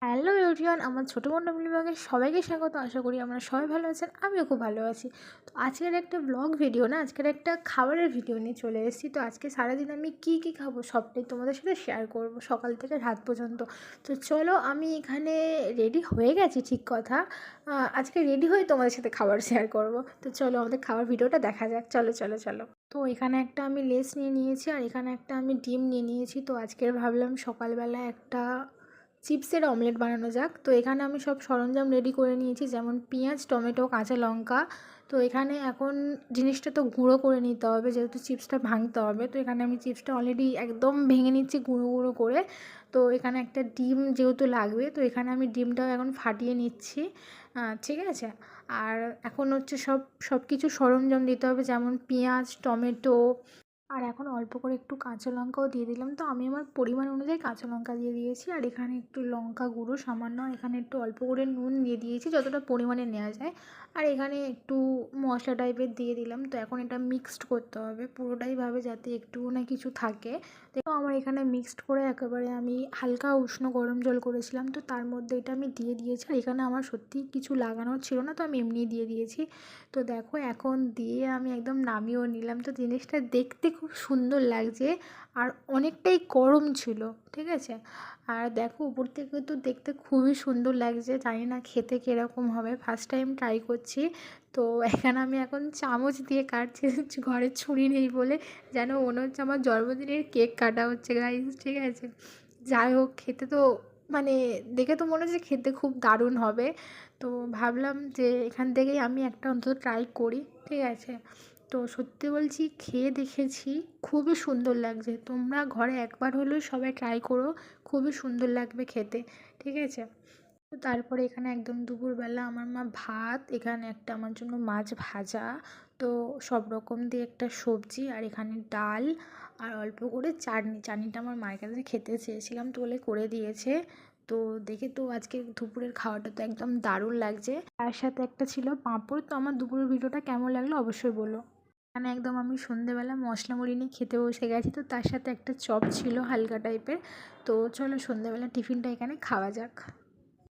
Hello everyone, আমার ছোটো বোন ব্লগে সবাইকে স্বাগত। আশা করি আমরা সবাই ভালো আছেন, আমিও খুব ভালো আছি। তো আজকের একটা ব্লগ ভিডিও না, আজকের একটা খাবারের ভিডিও নিয়ে চলে এসেছি। তো আজকে সারাদিন আমি কী কী খাবো সবটাই তোমাদের সাথে শেয়ার করব, সকাল থেকে রাত পর্যন্ত। তো চলো, আমি এখানে রেডি হয়ে গেছি, ঠিক কথা। আজকে রেডি হয়ে তোমাদের সাথে খাবার শেয়ার করব। তো চলো আমাদের খাবার ভিডিওটা দেখা যাক। চলো চলো চলো। তো এখানে একটা আমি লেস নিয়ে নিয়েছি, আর এখানে একটা আমি ডিম নিয়ে নিয়েছি। তো আজকের ভাবলাম সকালবেলা একটা চিপসের অমলেট বানানো যাক। তো এখানে আমি সব সরঞ্জাম রেডি করে নিয়েছি, যেমন পেঁয়াজ, টমেটো, কাঁচা লঙ্কা। তো এখানে এখন জিনিসটা তো গুঁড়ো করে নিতে হবে, যেহেতু চিপসটা ভাঙতে হবে। তো এখানে আমি চিপসটা অলরেডি একদম ভেঙে নিচ্ছি গুঁড়ো গুঁড়ো করে। তো এখানে একটা ডিম যেহেতু লাগবে, তো এখানে আমি ডিমটাও এখন ফাটিয়ে নিচ্ছি। ঠিক আছে। আর এখন হচ্ছে সব কিছু সরঞ্জাম দিতে হবে, যেমন পেঁয়াজ, টমেটো, আর এখন অল্প করে একটু কাঁচা লঙ্কাও দিয়ে দিলাম। তো আমি আমার পরিমাণ অনুযায়ী কাঁচা লঙ্কা দিয়ে দিয়েছি, আর এখানে একটু লঙ্কা গুঁড়ো সামান্য, এখানে একটু অল্প করে নুন দিয়ে দিয়েছি, যতটা পরিমাণে নেওয়া যায়। আর এখানে একটু মশলা টাইপের দিয়ে দিলাম। তো এখন এটা মিক্সড করতে হবে পুরোটাই ভাবে, যাতে একটু না কিছু থাকে। তো আমার এখানে মিক্সড করে একেবারে আমি হালকা উষ্ণ গরম জল করেছিলাম, তো তার মধ্যে এটা আমি দিয়ে দিয়েছি। আর এখানে আমার সত্যিই কিছু লাগানোর ছিল না, তো আমি এমনিই দিয়ে দিয়েছি। তো দেখো, এখন দিয়ে আমি একদম নামিয়েও নিলাম। তো জিনিসটা দেখতে খুব সুন্দর লাগছে, আর অনেকটাই গরম ছিল, ঠিক আছে। আর দেখো, উপর থেকে তো দেখতে খুবই সুন্দর লাগছে, জানি না খেতে কীরকম হবে, ফার্স্ট টাইম ট্রাই করছি। তো এখানে আমি এখন চামচ দিয়ে কাটছি, ঘরে ছুরি নেই বলে, যেন মনে হচ্ছে আমার জন্মদিনের কেক কাটা হচ্ছে গাইস, ঠিক আছে। যাই হোক, খেতে তো মানে দেখে তো মনে হচ্ছে খেতে খুব দারুণ হবে। তো ভাবলাম যে এখান থেকেই আমি একটা অন্তত ট্রাই করি, ঠিক আছে। তো সত্যি বলছি, খেয়ে দেখেছি, খুবই সুন্দর লাগছে। তোমরা ঘরে একবার হলেও সবাই ট্রাই করো, খুবই সুন্দর লাগবে খেতে, ঠিক আছে। তো তারপরে এখানে একদম দুপুরবেলা আমার মা ভাত, এখানে একটা আমার জন্য মাছ ভাজা, তো সব রকম দিয়ে একটা সবজি, আর এখানে ডাল, আর অল্প করে চাটনিটা আমার মায়ের কাছে খেতে চেয়েছিলাম, তো বলে করে দিয়েছে। তো দেখে তো আজকে দুপুরের খাওয়াটা তো একদম দারুণ লাগছে। তার সাথে একটা ছিল পাঁপড়। তো আমার দুপুরের ভিডিওটা কেমন লাগলো অবশ্যই বলো। এখানে একদম আমি সন্ধেবেলা মশলা মুড়ি নিয়ে খেতে বসে গেছি। তো তার সাথে একটা চপ ছিল হালকা টাইপের। তো চলো সন্ধেবেলা টিফিনটা এখানে খাওয়া যাক।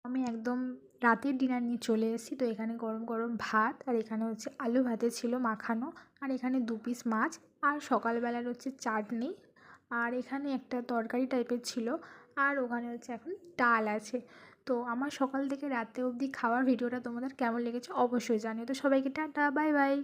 আমি একদম রাতের ডিনার নিয়ে চলে এসেছি। তো এখানে গরম গরম ভাত, আর এখানে হচ্ছে আলু ভাতে ছিল মাখানো, আর এখানে 2 পিস মাছ, আর সকালবেলার হচ্ছে চাটনি, আর এখানে একটা তরকারি টাইপের ছিল, আর ওখানে হচ্ছে এখন ডাল আছে। তো আমার সকাল থেকে রাতে অবধি খাওয়ার ভিডিওটা তোমাদের কেমন লেগেছে অবশ্যই জানিও। তো সবাইকে টাটা, বাই বাই।